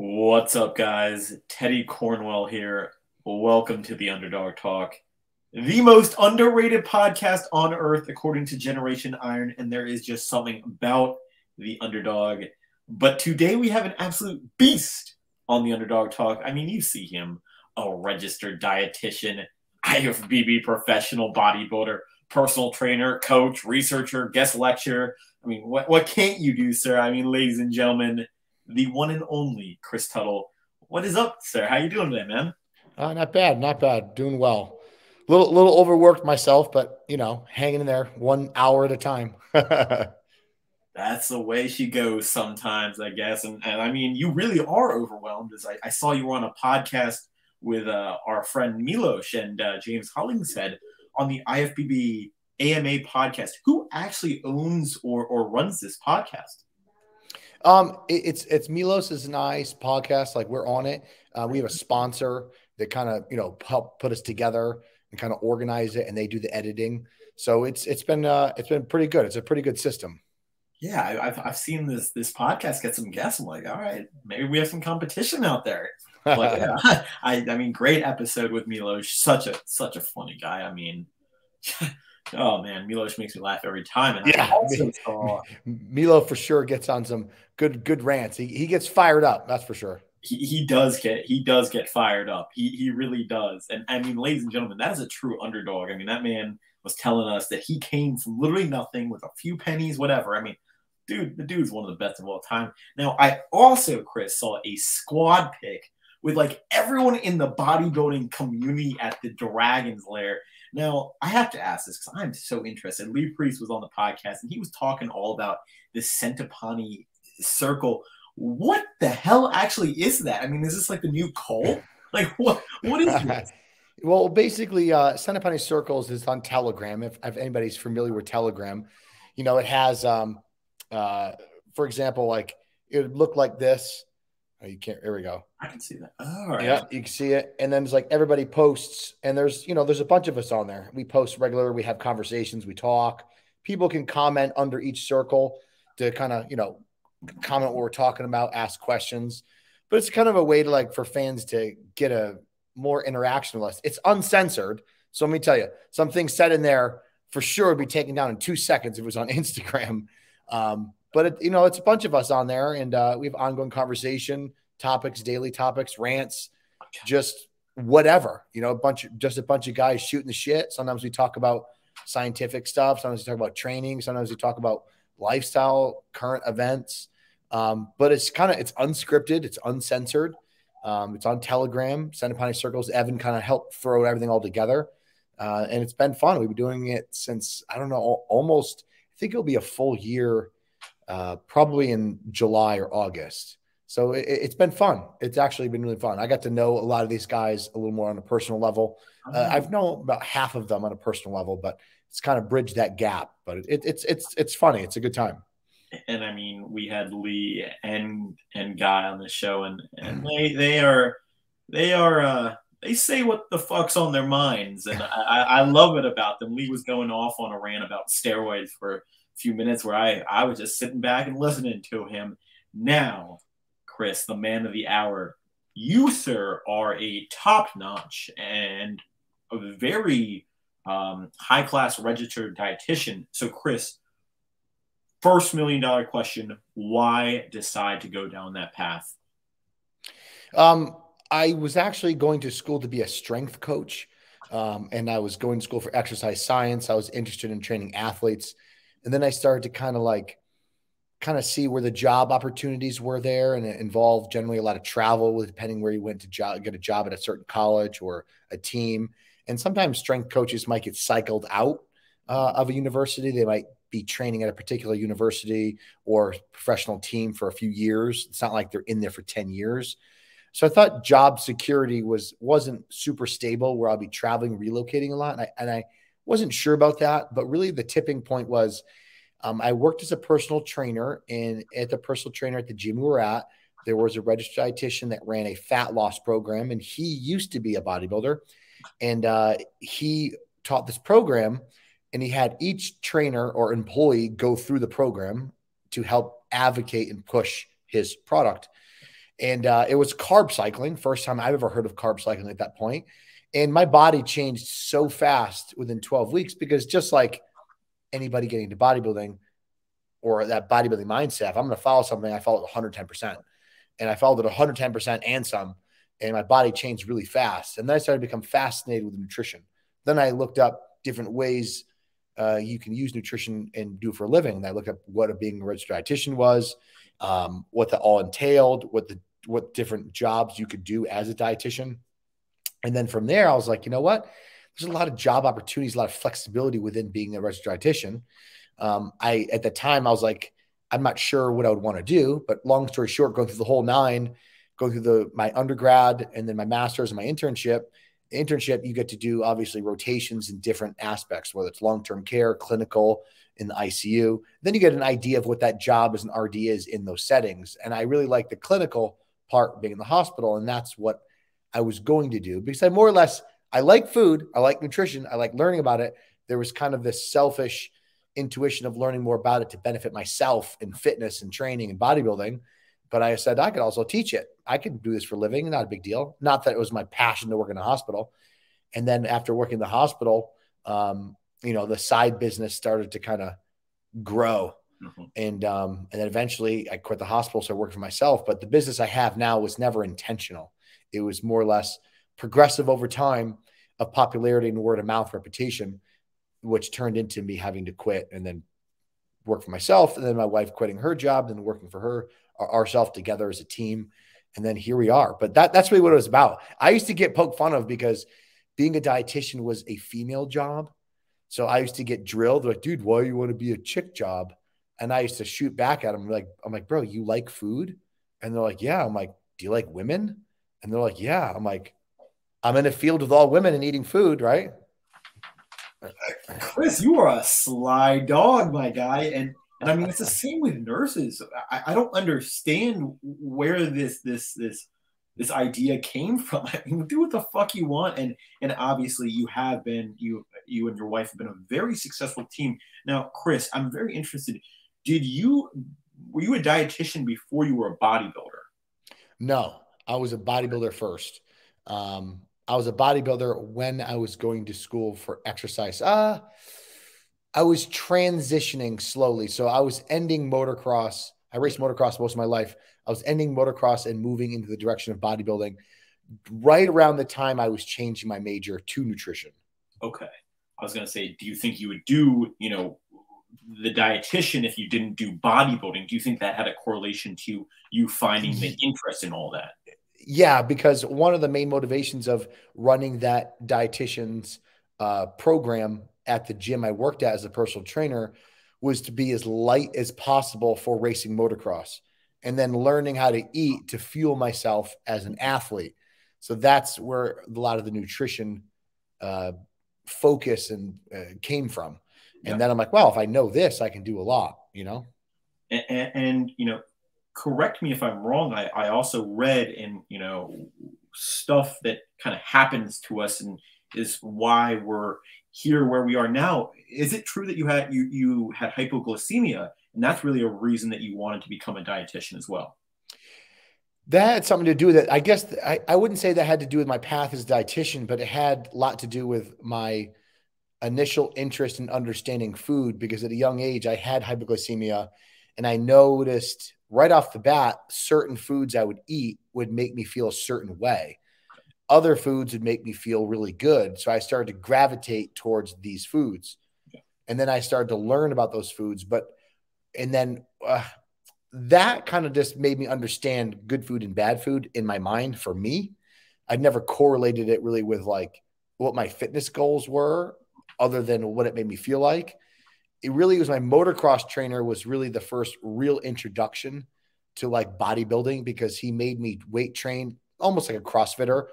What's up, guys? Teddy Cornwell here. Welcome to the Underdog Talk, the most underrated podcast on earth, according to Generation Iron. And there is just something about the Underdog. But today we have an absolute beast on the Underdog Talk. I mean, you see him, a registered dietitian, IFBB professional bodybuilder, personal trainer, coach, researcher, guest lecturer. I mean, what can't you do, sir? I mean, ladies and gentlemen, the one and only Chris Tuttle. What is up, sir? How you doing today, man? Not bad, not bad. Doing well. Little overworked myself, but hanging in there 1 hour at a time. That's the way she goes sometimes, I guess. And I mean, you really are overwhelmed. As I saw you were on a podcast with our friend Milos and James Hollingshead on the IFBB AMA podcast. Who actually owns or runs this podcast? It's Milos' nice podcast. Like, we're on it. We have a sponsor that kind of help put us together and kind of organize it, and they do the editing. So it's been pretty good. It's a pretty good system. Yeah, I've seen this podcast get some guests. I'm like, all right, maybe we have some competition out there. But yeah, I mean, great episode with Milos. Such a funny guy. I mean, oh man, Milos makes me laugh every time. And yeah, Milo for sure gets on some good rants. He gets fired up, that's for sure. He does get fired up. He really does. And I mean, ladies and gentlemen, that is a true underdog. I mean, that man was telling us that he came from literally nothing with a few pennies, whatever. I mean, the dude's one of the best of all time. Now, I also, Chris, saw a squad pic with like everyone in the bodybuilding community at the Dragon's Lair. Now, I have to ask this because I'm so interested. Lee Priest was on the podcast, and he was talking all about this Centopani circle. What the hell actually is that? I mean, is this like the new cult? Like, what is this? Well, basically, Centopani circles is on Telegram. If anybody's familiar with Telegram, it has, for example, like it would look like this. Oh, you can't. There we go. I can see that. Oh, all right. Yeah, you can see it. And then it's like everybody posts, and there's a bunch of us on there. We post regular. We have conversations. We talk. People can comment under each circle to kind of comment what we're talking about, ask questions. But it's kind of a way to for fans to get a more interaction with us. It's uncensored. So let me tell you, some things said in there for sure would be taken down in 2 seconds if it was on Instagram. But it's a bunch of us on there, and we have ongoing conversation, topics, daily topics, rants, just whatever. A bunch of guys shooting the shit. Sometimes we talk about scientific stuff. Sometimes we talk about training. Sometimes we talk about lifestyle, current events. But it's unscripted. It's uncensored. It's on Telegram. Centopani Circles. Evan kind of helped throw everything all together, and it's been fun. We've been doing it since I don't know, almost. I think it'll be a full year. Probably in July or August. So it's been fun. It's actually been really fun. I got to know a lot of these guys a little more on a personal level. I've known about half of them on a personal level, but it's kind of bridged that gap. But it's funny. It's a good time. And I mean, we had Lee and Guy on the show, and they say what the fuck's on their minds, and I love it about them. Lee was going off on a rant about steroids for few minutes where I was just sitting back and listening to him. Now, Chris, the man of the hour, you, sir, are a top-notch and a very high-class registered dietitian. So, Chris, first $1 million question, why decide to go down that path? I was actually going to school to be a strength coach, and I was going to school for exercise science. I was interested in training athletes. And then I started to kind of see where the job opportunities were there, and it involved generally a lot of travel, depending where you went to get a job at a certain college or a team. And sometimes strength coaches might get cycled out of a university. They might be training at a particular university or professional team for a few years. It's not like they're in there for 10 years. So I thought job security wasn't super stable, where I'll be traveling, relocating a lot. And I wasn't sure about that, but really the tipping point was I worked as a personal trainer, and at the personal trainer at the gym we were at, there was a registered dietitian that ran a fat loss program, and he used to be a bodybuilder, and he taught this program, and he had each trainer or employee go through the program to help advocate and push his product. And it was carb cycling. First time I've ever heard of carb cycling at that point. And my body changed so fast within 12 weeks because just like anybody getting into bodybuilding or that bodybuilding mindset, if I'm going to follow something, I follow it 110%. And I followed it 110% and some. And my body changed really fast. And then I started to become fascinated with nutrition. Then I looked up different ways you can use nutrition and do for a living. And I looked up what being a registered dietitian was, what that all entailed, what different jobs you could do as a dietitian. And then from there, I was like, you know what? There's a lot of job opportunities, a lot of flexibility within being a registered dietitian. At the time, I was like, I'm not sure what I would want to do, but long story short, going through the whole nine, going through my undergrad and then my master's and my internship. Internship, you get to do obviously rotations in different aspects, whether it's long-term care, clinical, in the ICU. Then you get an idea of what that job as an RD is in those settings. And I really like the clinical part being in the hospital. And that's what I was going to do because I like food. I like nutrition. I like learning about it. There was kind of this selfish intuition of learning more about it to benefit myself in fitness and training and bodybuilding. But I said, I could also teach it. I can do this for a living. Not a big deal. Not that it was my passion to work in a hospital. And then after working in the hospital, the side business started to kind of grow. Mm-hmm. And then eventually I quit the hospital. So I worked for myself, but the business I have now was never intentional. It was more or less progressive over time of popularity and word of mouth reputation, which turned into me having to quit and then work for myself. And then my wife quitting her job, then working for her, ourselves together as a team. And then here we are. But that's really what it was about. I used to get poked fun of because being a dietitian was a female job. So I used to get drilled like, dude, why do you want to be a chick job? And I used to shoot back at them. I'm like, bro, you like food? And they're like, yeah. I'm like, do you like women? And they're like, yeah. I'm like, I'm in a field with all women and eating food, right? Chris, you are a sly dog, my guy. And I mean, it's the same with nurses. I don't understand where this idea came from. I mean, do what the fuck you want. And obviously you and your wife have been a very successful team. Now, Chris, I'm very interested. Were you a dietitian before you were a bodybuilder? No, I was a bodybuilder first. I was a bodybuilder when I was going to school for exercise. I was transitioning slowly. So I was ending motocross. I raced motocross most of my life. I was ending motocross and moving into the direction of bodybuilding right around the time I was changing my major to nutrition. Okay. I was going to say, do you think you would do, the dietitian if you didn't do bodybuilding? Do you think that had a correlation to you finding the interest in all that? Yeah, because one of the main motivations of running that dietitian's program at the gym I worked at as a personal trainer was to be as light as possible for racing motocross and then learning how to eat to fuel myself as an athlete. So that's where a lot of the nutrition focus and came from. And then I'm like, well, if I know this, I can do a lot, And correct me if I'm wrong. I also read in, stuff that kind of happens to us and is why we're here where we are now. Is it true that you had hypoglycemia and that's really a reason that you wanted to become a dietitian as well? That had something to do with it. I guess I wouldn't say that had to do with my path as a dietitian, but it had a lot to do with my initial interest in understanding food, because at a young age I had hypoglycemia and I noticed right off the bat, certain foods I would eat would make me feel a certain way. Other foods would make me feel really good. So I started to gravitate towards these foods. And then I started to learn about those foods. That kind of just made me understand good food and bad food in my mind for me. I'd never correlated it really with like what my fitness goals were other than what it made me feel like. It really was my motocross trainer was really the first real introduction to like bodybuilding, because he made me weight train almost like a CrossFitter.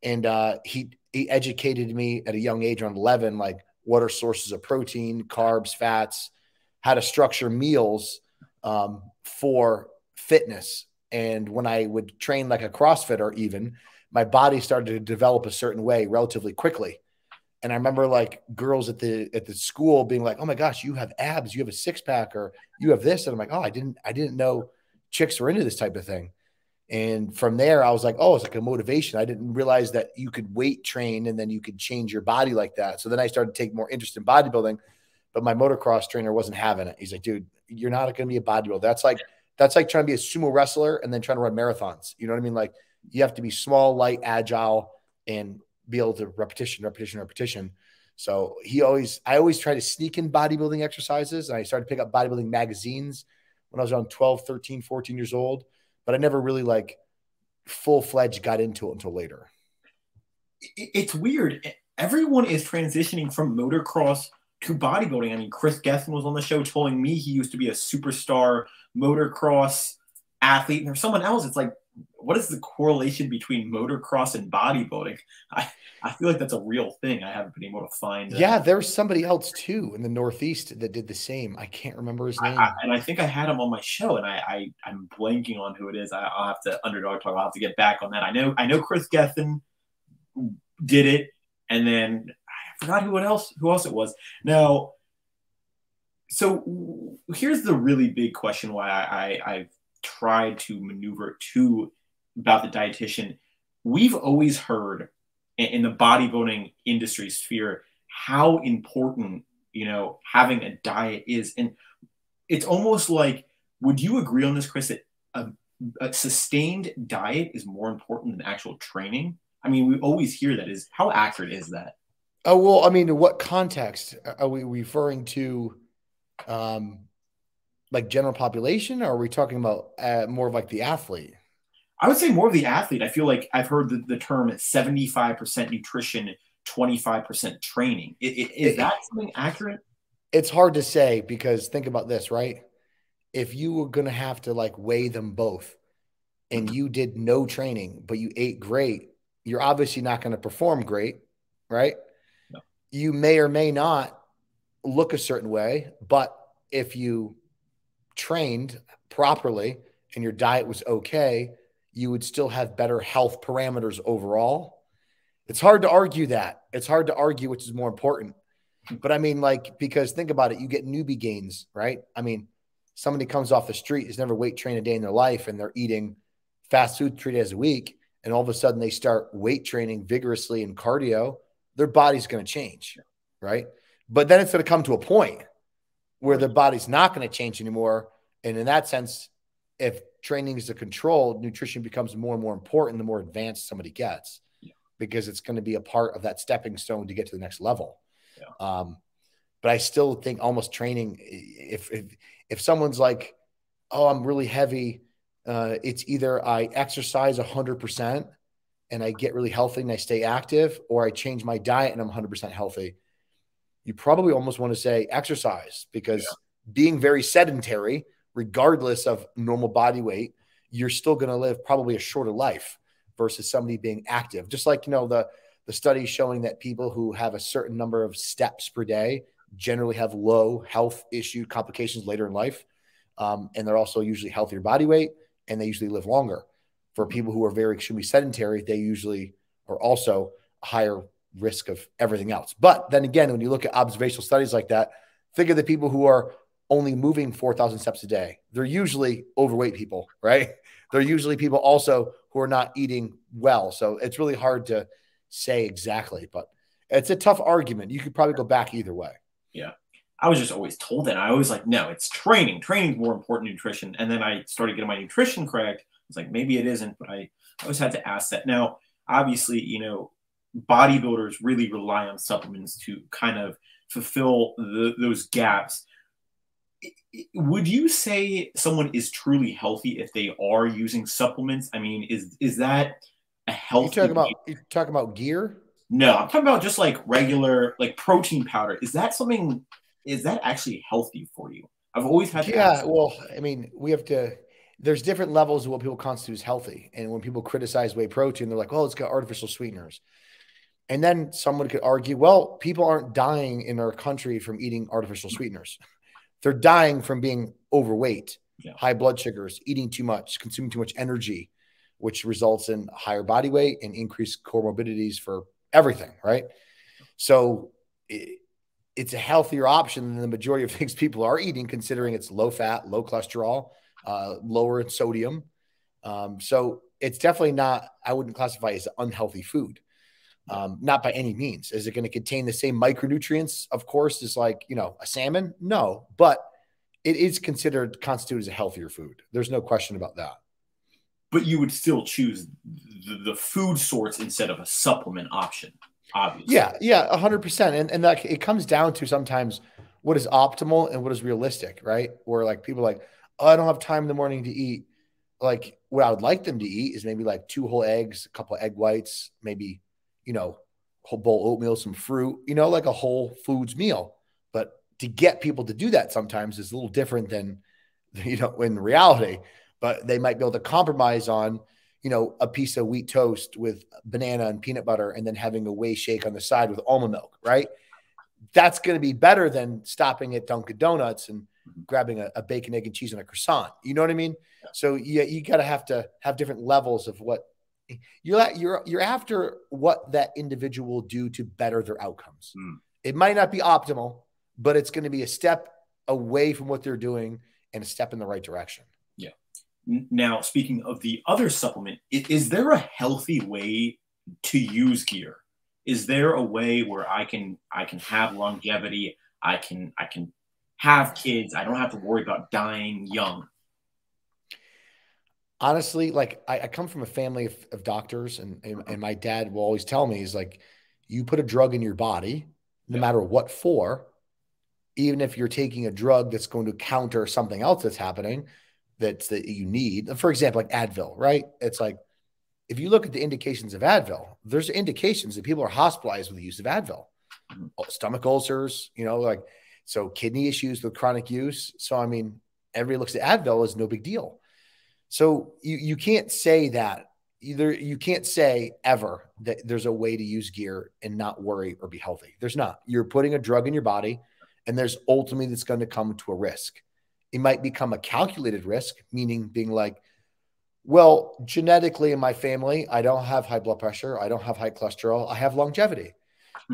And he educated me at a young age, around 11, like what are sources of protein, carbs, fats, how to structure meals for fitness. And when I would train like a CrossFitter, even my body started to develop a certain way relatively quickly. And I remember like girls at the school being like, "Oh my gosh, you have abs, you have a six pack, or you have this." And I'm like, "Oh, I didn't know chicks were into this type of thing." And from there, I was like, oh, it's like a motivation. I didn't realize that you could weight train and then you could change your body like that. So then I started to take more interest in bodybuilding, but my motocross trainer wasn't having it. He's like, dude, you're not going to be a bodybuilder. That's like trying to be a sumo wrestler and then trying to run marathons. You know what I mean? Like you have to be small, light, agile, and be able to repetition. So I always try to sneak in bodybuilding exercises. And I started to pick up bodybuilding magazines when I was around 12, 13, 14 years old, but I never really like full-fledged got into it until later. It's weird. Everyone is transitioning from motocross to bodybuilding. I mean, Chris Gethin was on the show telling me he used to be a superstar motocross athlete, and there's someone else. It's like, what is the correlation between motocross and bodybuilding? I feel like that's a real thing. I haven't been able to find. Yeah, there was somebody else too in the Northeast that did the same. I can't remember his name. And I think I had him on my show, and I'm blanking on who it is. I'll have to Underdog talk. I'll have to get back on that. I know Chris Gethin did it, and then I forgot who else it was. Now, so here's the really big question why I've tried to maneuver to about the dietitian. We've always heard in the bodybuilding industry sphere how important, having a diet is. And it's almost like, would you agree on this, Chris, that a sustained diet is more important than actual training? I mean, we always hear that. How accurate is that? Oh, well, I mean, what context are we referring to? Like general population, or are we talking about more of like the athlete? I would say more of the athlete. I feel like I've heard the term 75% nutrition, 25% training. Is that something accurate? It's hard to say because think about this, right? If you were going to have to like weigh them both and you did no training, but you ate great, you're obviously not going to perform great, right? No. You may or may not look a certain way, but if you trained properly and your diet was okay, you would still have better health parameters overall. It's hard to argue that. It's hard to argue which is more important. But I mean, like, because think about it, you get newbie gains, right? I mean, somebody comes off the street, has never weight trained a day in their life, and they're eating fast food 3 days a week, and all of a sudden they start weight training vigorously in cardio, their body's going to change, right? But then it's going to come to a point where their body's not going to change anymore. And in that sense, if training is a control, nutrition becomes more and more important the more advanced somebody gets, because it's going to be a part of that stepping stone to get to the next level. Yeah. But I still think almost training, if someone's like, oh, I'm really heavy, it's either I exercise 100% and I get really healthy and I stay active, or I change my diet and I'm 100% healthy. You probably almost want to say exercise, because being very sedentary, regardless of normal body weight, you're still going to live probably a shorter life versus somebody being active. Just like, the studies showing that people who have a certain number of steps per day generally have low health issue complications later in life. And they're also usually healthier body weight, and they usually live longer. For people who are very extremely sedentary, they usually are also a higher risk of everything else. But then again, when you look at observational studies like that, think of the people who are only moving 4,000 steps a day. They're usually overweight people, right? They're usually people also who are not eating well. So it's really hard to say exactly, but it's a tough argument. You could probably go back either way. Yeah. I was just always told that. I was like, no, it's training. Training's more important than nutrition. And then I started getting my nutrition correct. I was like, maybe it isn't, but I always had to ask that. Now, obviously, bodybuilders really rely on supplements to kind of fulfill those gaps. Would you say someone is truly healthy if they are using supplements? I mean, is that a healthy? You talking about gear? No, I'm talking about just like regular, like protein powder. Is that actually healthy for you? I've always had to ask. Well, I mean, there's different levels of what people constitute as healthy. And when people criticize whey protein, they're like, oh, it's got artificial sweeteners. And then someone could argue, well, people aren't dying in our country from eating artificial sweeteners. They're dying from being overweight, high blood sugars, eating too much, consuming too much energy, which results in higher body weight and increased comorbidities for everything, right? So it's a healthier option than the majority of things people are eating, considering it's low fat, low cholesterol, lower in sodium. So it's definitely not, I wouldn't classify it as unhealthy food. Not by any means. Is it going to contain the same micronutrients, of course, as like, you know, a salmon? No, but it is constituted as a healthier food. There's no question about that. But you would still choose the food source instead of a supplement option, obviously. Yeah, 100%. And that it comes down to sometimes what is optimal and what is realistic, right? Where like people are like, oh, I don't have time in the morning to eat. Like what I would like them to eat is maybe like 2 whole eggs, a couple of egg whites, maybe, you know, whole bowl of oatmeal, some fruit, you know, like a whole foods meal. But to get people to do that sometimes is a little different than, you know, in reality. But they might be able to compromise on, you know, a piece of wheat toast with banana and peanut butter and then having a whey shake on the side with almond milk, right? That's going to be better than stopping at Dunkin' Donuts and grabbing a bacon, egg, and cheese and a croissant. You know what I mean? So you got to have different levels of what you're after, what that individual will do to better their outcomes. It might not be optimal, but it's going to be a step away from what they're doing and a step in the right direction. Yeah. Now, speaking of the other supplement, is there a healthy way to use gear? Is there a way where I can have longevity? I can have kids. I don't have to worry about dying young. Honestly, like I come from a family of doctors, and my dad will always tell me, he's like, you put a drug in your body, no matter what for, even if you're taking a drug that's going to counter something else that's happening that you need. For example, like Advil, right? It's like, if you look at the indications of Advil, there's indications that people are hospitalized with the use of Advil. Stomach ulcers, you know, like, so kidney issues with chronic use. So, I mean, everybody looks at Advil as no big deal. So you can't say that either. You can't say ever that there's a way to use gear and not worry or be healthy. There's not. You're putting a drug in your body, and there's ultimately that's going to come to a risk. It might become a calculated risk, meaning being like, well, genetically in my family, I don't have high blood pressure. I don't have high cholesterol. I have longevity.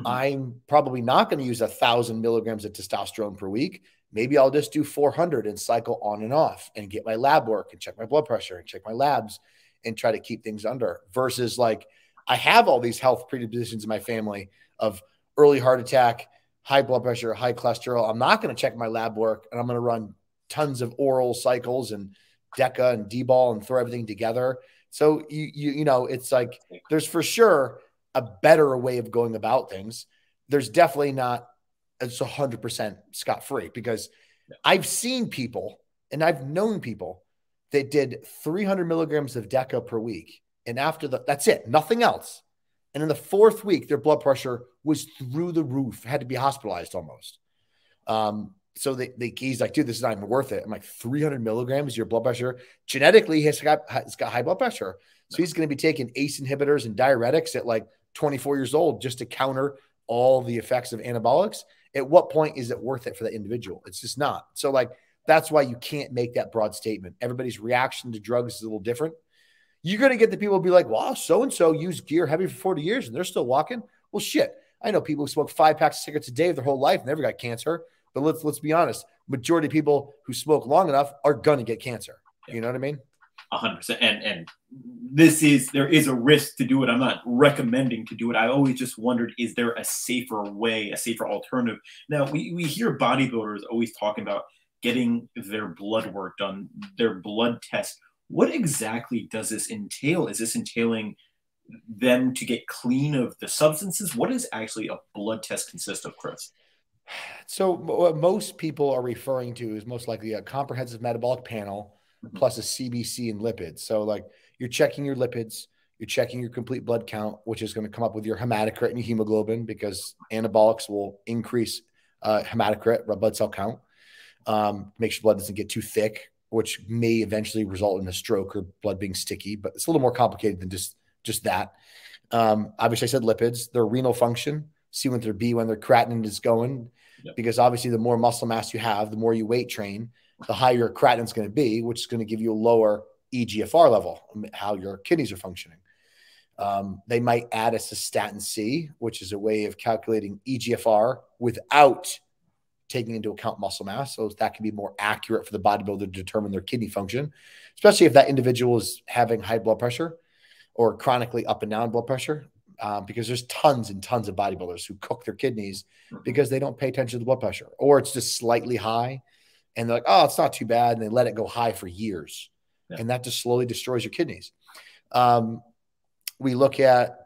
I'm probably not going to use 1,000 milligrams of testosterone per week. Maybe I'll just do 400 and cycle on and off and get my lab work and check my blood pressure and check my labs and try to keep things under, versus like, I have all these health predispositions in my family of early heart attack, high blood pressure, high cholesterol. I'm not going to check my lab work, and I'm going to run tons of oral cycles and DECA and D-ball and throw everything together. So you know, it's like, there's for sure a better way of going about things. There's definitely not, it's 100% scot-free, because I've seen people and I've known people that did 300 milligrams of DECA per week. And after that's it, nothing else. And in the 4th week, their blood pressure was through the roof, had to be hospitalized almost. So he's like, dude, this is not even worth it. I'm like, 300 milligrams, your blood pressure. Genetically, he's got high blood pressure. So he's going to be taking ACE inhibitors and diuretics at like 24 years old just to counter all the effects of anabolics. At what point is it worth it for that individual? It's just not. So like, that's why you can't make that broad statement. Everybody's reaction to drugs is a little different. You're going to get the people who be like, well, so-and-so used gear heavy for 40 years and they're still walking. Well, shit. I know people who smoke 5 packs of cigarettes a day their whole life, never got cancer. But let's be honest. Majority of people who smoke long enough are going to get cancer. You know what I mean? 100%. And there is a risk to do it. I'm not recommending to do it. I always just wondered, is there a safer way, a safer alternative? Now, we hear bodybuilders always talking about getting their blood work done, their blood test. What exactly does this entail? Is this entailing them to get clean of the substances? What does actually a blood test consist of, Chris? So what most people are referring to is most likely a comprehensive metabolic panel plus a CBC and lipids. So like, you're checking your lipids, you're checking your complete blood count, which is going to come up with your hematocrit and your hemoglobin, because anabolics will increase hematocrit, red blood cell count, make sure blood doesn't get too thick, which may eventually result in a stroke or blood being sticky, but it's a little more complicated than just that. Obviously I said lipids, their renal function, see what their B, when their creatinine is going, because obviously the more muscle mass you have, the more you weight train, the higher your creatinine is going to be, which is going to give you a lower eGFR level, how your kidneys are functioning. They might add a cystatin C, which is a way of calculating eGFR without taking into account muscle mass. So that can be more accurate for the bodybuilder to determine their kidney function, especially if that individual is having high blood pressure or chronically up and down blood pressure. Because there's tons and tons of bodybuilders who cook their kidneys because they don't pay attention to the blood pressure, or it's just slightly high and they're like, oh, it's not too bad. And they let it go high for years. Yeah. And that just slowly destroys your kidneys. We look at,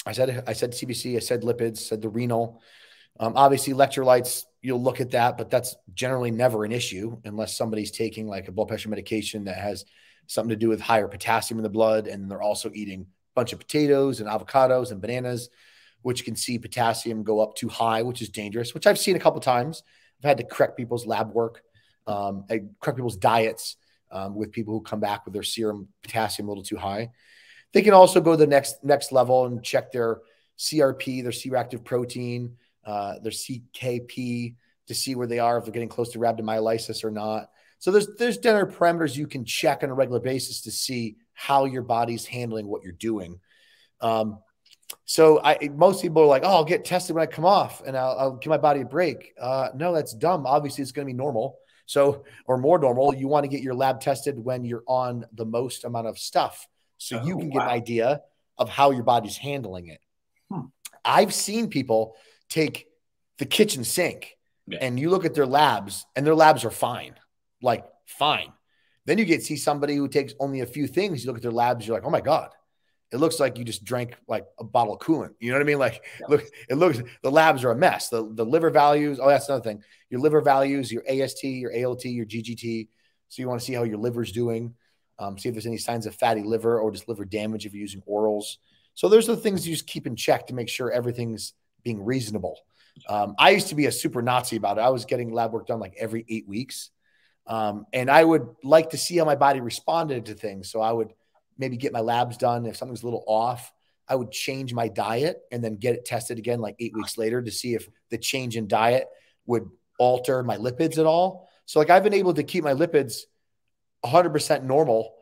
I said CBC, I said lipids, said the renal. Obviously electrolytes, you'll look at that, but that's generally never an issue unless somebody's taking like a blood pressure medication that has something to do with higher potassium in the blood. And they're also eating bunch of potatoes and avocados and bananas, which can see potassium go up too high, which is dangerous, which I've seen a couple of times. I've had to correct people's lab work, correct people's diets with people who come back with their serum potassium a little too high. They can also go to the next level and check their CRP, their C-reactive protein, their CKP to see where they are, if they're getting close to rhabdomyolysis or not. So there's general parameters you can check on a regular basis to see how your body's handling what you're doing. So most people are like, oh, I'll get tested when I come off and I'll give my body a break. No, that's dumb. Obviously it's going to be normal. So, or more normal. You want to get your lab tested when you're on the most amount of stuff. So you can get an idea of how your body's handling it. I've seen people take the kitchen sink and you look at their labs and their labs are fine, like fine. Then you see somebody who takes only a few things. You look at their labs, you're like, oh my God, it looks like you just drank like a bottle of coolant. You know what I mean? Like, look, the labs are a mess. The liver values. Oh, that's another thing. Your liver values, your AST, your ALT, your GGT. So you want to see how your liver's doing. See if there's any signs of fatty liver or just liver damage if you're using orals. So there's the things you just keep in check to make sure everything's being reasonable. I used to be a super Nazi about it. I was getting lab work done like every 8 weeks. And I would like to see how my body responded to things. So I would maybe get my labs done. If something's a little off, I would change my diet and then get it tested again like 8 weeks later to see if the change in diet would alter my lipids at all. So like I've been able to keep my lipids 100% normal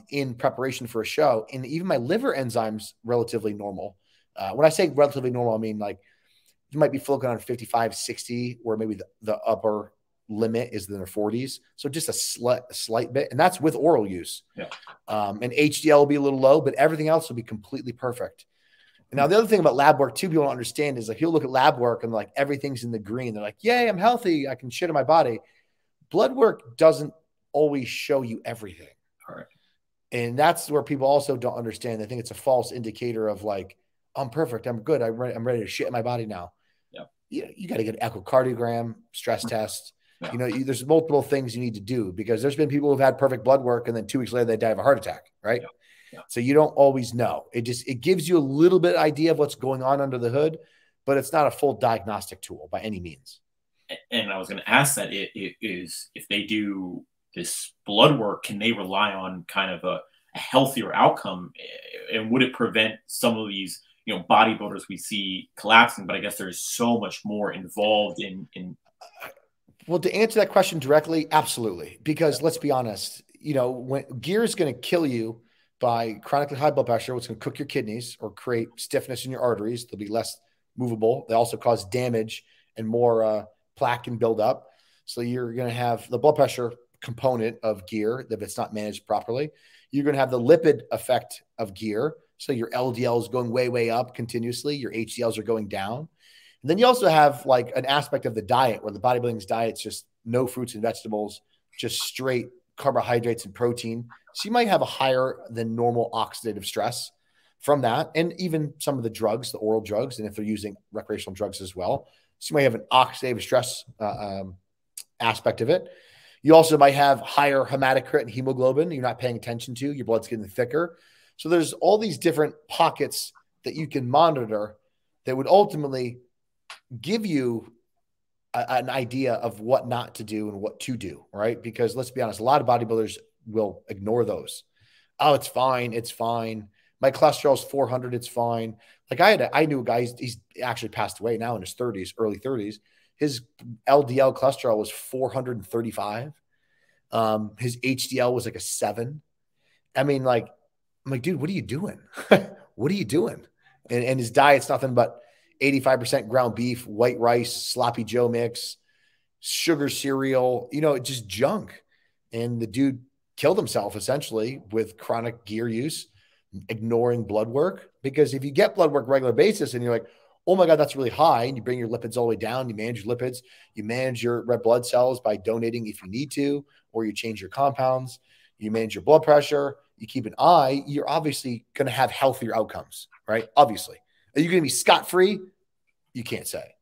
in preparation for a show. And even my liver enzymes relatively normal. When I say relatively normal, I mean like you might be looking on 55, 60, where maybe the upper limit is in their 40s. So just a slight bit. And that's with oral use. Yeah. And HDL will be a little low, but everything else will be completely perfect. And now the other thing about lab work too, people don't understand is like, you'll look at lab work and like everything's in the green. They're like, yay, I'm healthy. I can shit in my body. Blood work doesn't always show you everything. All right. And that's where people also don't understand. They think it's a false indicator of like, I'm perfect. I'm good. I'm ready to shit in my body now. Yeah. You got to get an echocardiogram, stress test. Yeah. You know, there's multiple things you need to do because there's been people who've had perfect blood work and then 2 weeks later they die of a heart attack, right? Yeah. Yeah. So you don't always know. It gives you a little bit idea of what's going on under the hood, but it's not a full diagnostic tool by any means. And I was going to ask that it is if they do this blood work, can they rely on kind of a healthier outcome? And would it prevent some of these, bodybuilders we see collapsing? But I guess there's so much more involved in. Well, to answer that question directly, absolutely. Because let's be honest, when gear is going to kill you by chronically high blood pressure, it's going to cook your kidneys or create stiffness in your arteries. They'll be less movable. They also cause damage and more plaque can build up. So you're going to have the blood pressure component of gear if it's not managed properly. You're going to have the lipid effect of gear. So your LDL is going way, way up continuously. Your HDLs are going down. And then you also have like an aspect of the diet where the bodybuilding's diet's just no fruits and vegetables, just straight carbohydrates and protein. So you might have a higher than normal oxidative stress from that. And even some of the drugs, the oral drugs, and if they're using recreational drugs as well. So you might have an oxidative stress aspect of it. You also might have higher hematocrit and hemoglobin you're not paying attention to. Your blood's getting thicker. So there's all these different pockets that you can monitor that would ultimately give you an idea of what not to do and what to do, right? Because let's be honest, a lot of bodybuilders will ignore those. Oh, it's fine. It's fine. My cholesterol's 400. It's fine. Like I knew a guy, he's actually passed away now in his 30s, early 30s. His LDL cholesterol was 435. His HDL was like a 7. I mean, I'm like, dude, what are you doing? What are you doing? And his diet's nothing but 85% ground beef, white rice, sloppy Joe mix, sugar cereal, just junk. And the dude killed himself essentially with chronic gear use, ignoring blood work. Because if you get blood work regular basis and you're like, oh my God, that's really high, and you bring your lipids all the way down, you manage your lipids, you manage your red blood cells by donating if you need to, or you change your compounds, you manage your blood pressure, you keep an eye, you're obviously going to have healthier outcomes, right? Obviously. Are you going to be scot-free? You can't say.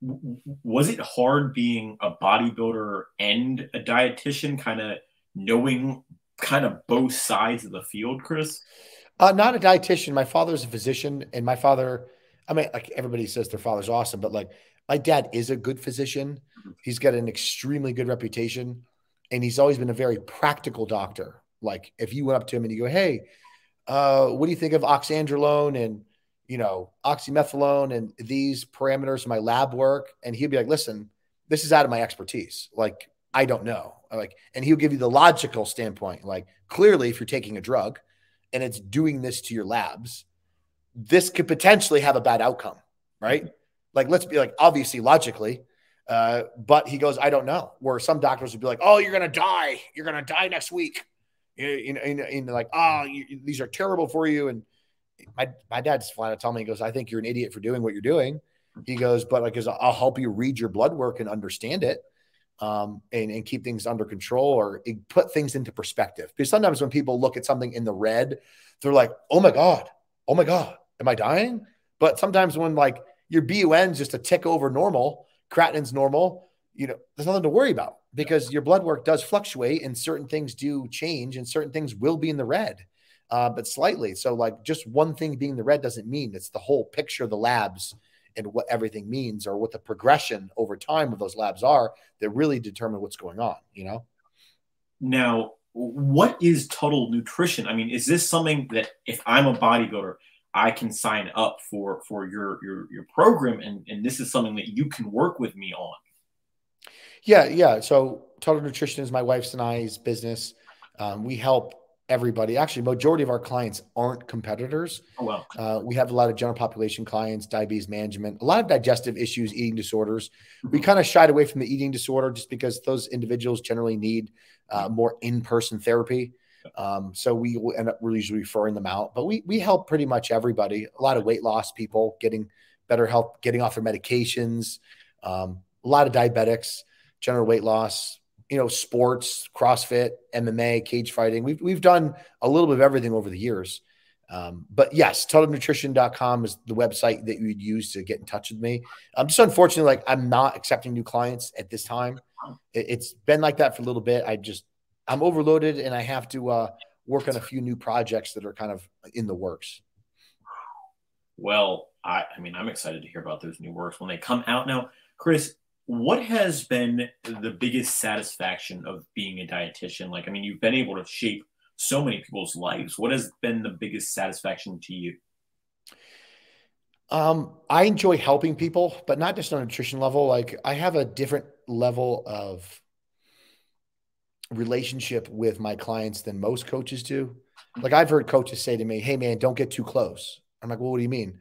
Was it hard being a bodybuilder and a dietitian, kind of knowing kind of both sides of the field, Chris? Not a dietitian. My father's a physician, and my father, I mean, like everybody says their father's awesome, but like my dad is a good physician. He's got an extremely good reputation, and he's always been a very practical doctor. Like if you went up to him and you go, hey, what do you think of oxandrolone and, oxymethylone and these parameters of my lab work? And he'd be like, listen, this is out of my expertise. Like, I don't know. And he'll give you the logical standpoint. Like, clearly, if you're taking a drug and it's doing this to your labs, this could potentially have a bad outcome, right? Like, let's be like, obviously, logically, but he goes, I don't know. Where some doctors would be like, oh, you're going to die. You're going to die next week. Like, oh, these are terrible for you. And my dad's flat out telling me, he goes, I think you're an idiot for doing what you're doing. He goes, but like, I'll help you read your blood work and understand it. And keep things under control, or put things into perspective. Because sometimes when people look at something in the red, they're like, oh my God, am I dying? But sometimes when like your BUN's just a tick over normal, creatinine's normal, there's nothing to worry about, because your blood work does fluctuate and certain things do change and certain things will be in the red, but slightly. So like just one thing being the red doesn't mean it's the whole picture of the labs and what everything means, or what the progression over time of those labs are that really determine what's going on, Now, what is Tuttle Nutrition? I mean, is this something that if I'm a bodybuilder, I can sign up for your program, and this is something that you can work with me on? Yeah. So Tuttle Nutrition is my wife's and I's business. We help everybody. Actually, majority of our clients aren't competitors. Oh, wow. We have a lot of general population clients, diabetes management, a lot of digestive issues, eating disorders. We kind of shied away from the eating disorder just because those individuals generally need more in-person therapy. So we will end up usually referring them out. But we help pretty much everybody. A lot of weight loss people getting better health, getting off their medications. A lot of diabetics, general weight loss. Sports, CrossFit, MMA, cage fighting. We've done a little bit of everything over the years. But yes, TuttleNutrition.com is the website that you would use to get in touch with me. Just unfortunately, like I'm not accepting new clients at this time. It's been like that for a little bit. I'm overloaded and I have to work on a few new projects that are kind of in the works. Well, I mean, I'm excited to hear about those new works when they come out. Now, Chris, what has been the biggest satisfaction of being a dietitian? Like, I mean, you've been able to shape so many people's lives. What has been the biggest satisfaction to you? I enjoy helping people, but not just on a nutrition level. Like I have a different level of relationship with my clients than most coaches do. Like I've heard coaches say to me, hey man, don't get too close. I'm like, well, what do you mean?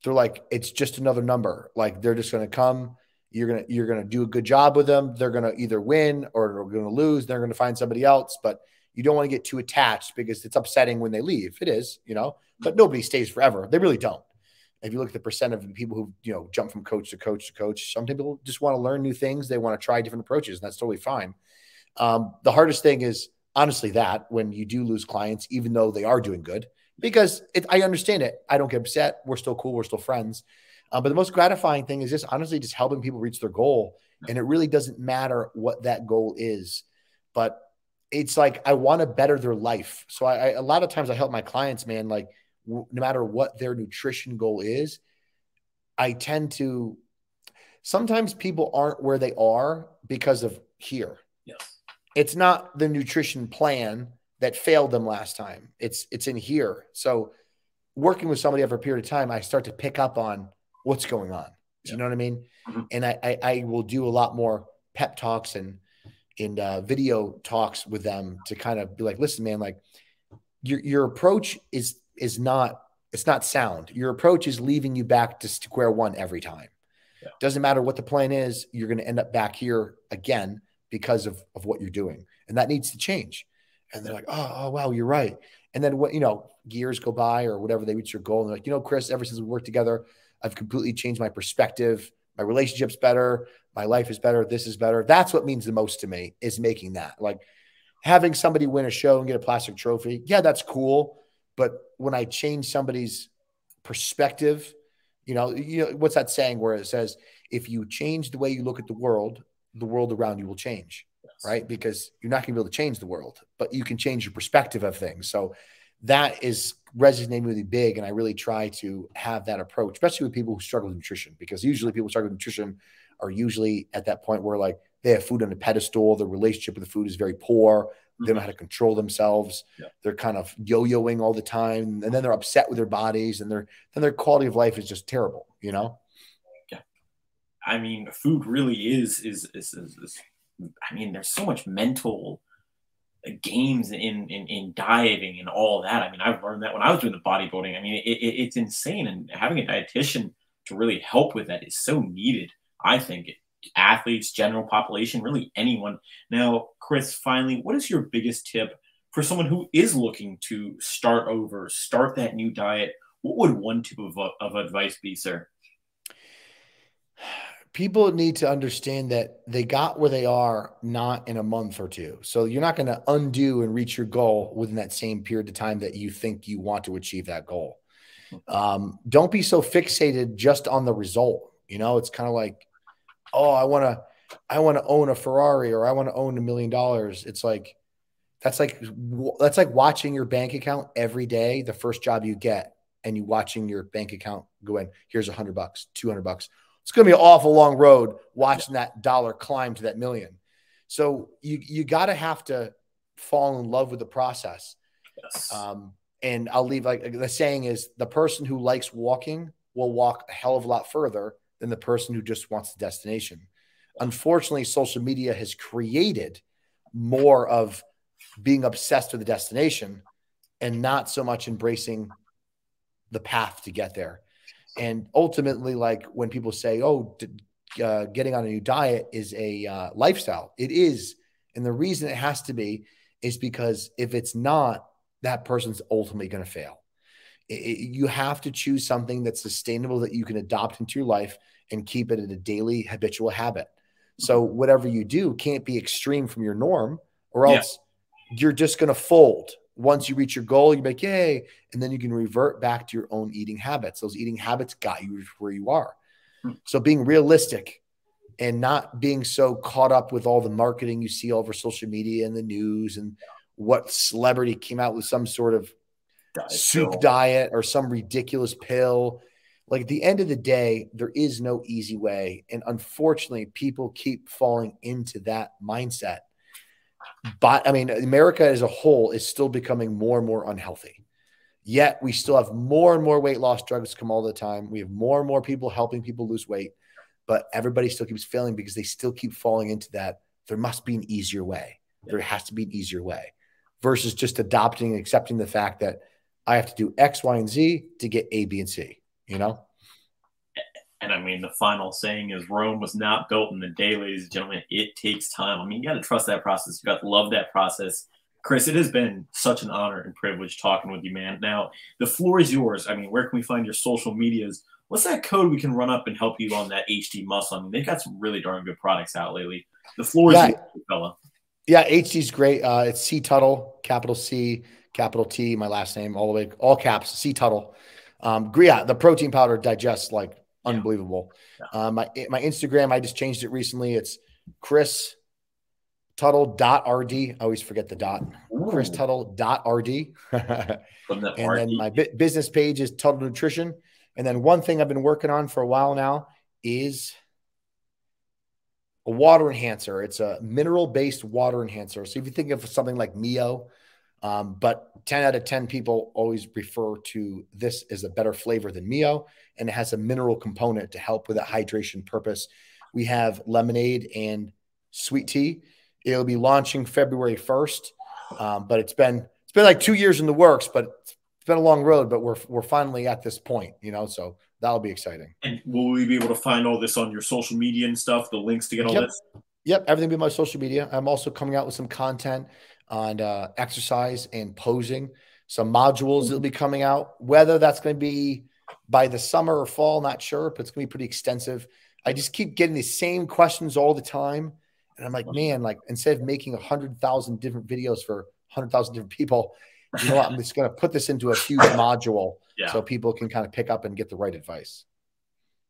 They're like, it's just another number. Like they're just going to come. You're going to do a good job with them. They're going to either win or they're going to lose. They're going to find somebody else, but you don't want to get too attached because it's upsetting when they leave. It is, but nobody stays forever. They really don't. If you look at the percent of people who, jump from coach to coach to coach, some people just want to learn new things. They want to try different approaches, and that's totally fine. The hardest thing is honestly that when you do lose clients, even though they are doing good, because I understand it. I don't get upset. We're still cool. We're still friends. But the most gratifying thing is just honestly just helping people reach their goal. And it really doesn't matter what that goal is, but it's like, I want to better their life. So a lot of times I help my clients, man, like no matter what their nutrition goal is, I tend to, sometimes people aren't where they are because of here. Yes. It's not the nutrition plan that failed them last time. It's in here. So working with somebody over a period of time, I start to pick up on what's going on. Do you know what I mean? Mm-hmm. And I will do a lot more pep talks and video talks with them to kind of be like, listen, man, like your approach is not It's not sound. Your approach is leaving you back to square one every time. Yeah. Doesn't matter what the plan is, you're going to end up back here again because of what you're doing. And that needs to change. And they're like, oh, wow, you're right. And then what, years go by or whatever, they reach your goal. And they're like, Chris, ever since we worked together, I've completely changed my perspective. My relationship's better. My life is better. This is better. That's what means the most to me, is making that. Like having somebody win a show and get a plastic trophy. Yeah, that's cool. But when I change somebody's perspective, what's that saying where it says, if you change the way you look at the world around you will change, right? Because you're not going to be able to change the world, but you can change your perspective of things. So that is resonating really big. And I really try to have that approach, especially with people who struggle with nutrition, because usually people who struggle with nutrition are usually at that point where like they have food on a pedestal. Their relationship with the food is very poor. They don't know how to control themselves. Yeah. They're kind of yo-yoing all the time. And then they're upset with their bodies and their quality of life is just terrible, Yeah. I mean, food really is I mean, there's so much mental games in dieting and all that. I mean, I've learned that when I was doing the bodybuilding. I mean, it's insane. And having a dietitian to really help with that is so needed. I think athletes, general population, really anyone. Now, Chris, finally, what is your biggest tip for someone who is looking to start over, start that new diet? What would one tip of advice be, sir? People need to understand that they got where they are not in a month or two. So you're not going to undo and reach your goal within that same period of time that you think you want to achieve that goal. Don't be so fixated just on the result. It's kind of like, oh, I want to own a Ferrari or I want to own $1 million. It's like, that's like watching your bank account every day, the first job you get, and you watching your bank account go in, here's $100, $200. It's going to be an awful long road watching that dollar climb to that million. So you got to have to fall in love with the process. Yes. And I'll leave, like the saying is, the person who likes walking will walk a hell of a lot further than the person who just wants the destination. Unfortunately, social media has created more of being obsessed with the destination and not so much embracing the path to get there. And ultimately, like when people say, oh, getting on a new diet is a lifestyle, it is. And the reason it has to be is because if it's not, that person's ultimately going to fail. You have to choose something that's sustainable that you can adopt into your life and keep it in a daily habitual habit. So whatever you do can't be extreme from your norm, or else you're just going to fold. Once you reach your goal, you're like, yay. And then you can revert back to your own eating habits. Those eating habits got you where you are. So being realistic and not being so caught up with all the marketing you see over social media and the news and what celebrity came out with some sort of soup diet or some ridiculous pill. Like at the end of the day, there is no easy way. And unfortunately, people keep falling into that mindset. But I mean, America as a whole is still becoming more and more unhealthy. Yet we still have more and more weight loss drugs come all the time. We have more and more people helping people lose weight, but everybody still keeps failing because they still keep falling into that. There must be an easier way. There has to be an easier way versus just adopting and accepting the fact that I have to do X, Y, and Z to get A, B, and C, And I mean, the final saying is Rome was not built in a day, ladies and gentlemen. It takes time. I mean, you got to trust that process. You got to love that process. Chris, it has been such an honor and privilege talking with you, man. Now, the floor is yours. I mean, where can we find your social medias? What's that code we can run up and help you on that HD muscle? I mean, they've got some really darn good products out lately. The floor is yours, fella. Yeah, HD is great. It's C Tuttle, capital C, capital T, my last name, all the way, all caps, C Tuttle. The protein powder digests like unbelievable. My Instagram, I just changed it recently. It's Chris Tuttle.rd. I always forget the dot. Ooh. Chris Tuttle.rd. And then my business page is Tuttle Nutrition. And then one thing I've been working on for a while now is a water enhancer. It's a mineral-based water enhancer. So if you think of something like Mio, but 10 out of 10 people always refer to this as a better flavor than Mio, and it has a mineral component to help with that hydration purpose. We have lemonade and sweet tea. It'll be launching February 1st, but it's been like 2 years in the works, but it's been a long road, but we're finally at this point, you know, so that'll be exciting. And will we be able to find all this on your social media and stuff, the links to get all Yep. this? Yep. Everything will be my social media. I'm also coming out with some content on exercise and posing, some modules that'll be coming out, whether that's going to be by the summer or fall, not sure, but it's going to be pretty extensive. I just keep getting the same questions all the time. And I'm like, man, like instead of making 100,000 different videos for 100,000 different people, you know what? I'm just going to put this into a huge module so people can kind of pick up and get the right advice.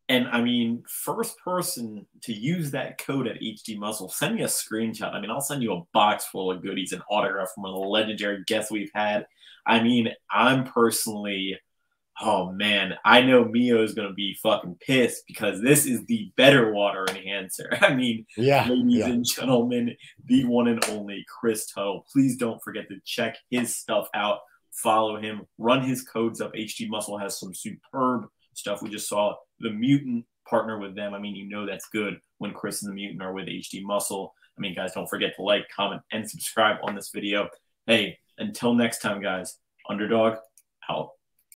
And I mean, first person to use that code at HD Muscle, send me a screenshot. I mean, I'll send you a box full of goodies and autograph from one of the legendary guests we've had. I mean, I'm personally, oh man, I know Mio is going to be fucking pissed because this is the better water enhancer. I mean, ladies and gentlemen, the one and only Chris Tuttle. Please don't forget to check his stuff out. Follow him. Run his codes up. HD Muscle has some superb stuff. We just saw the Mutant partner with them. I mean, you know that's good when Chris and the Mutant are with HD Muscle. I mean, guys, don't forget to like, comment, and subscribe on this video. Hey, until next time, guys, Underdog out.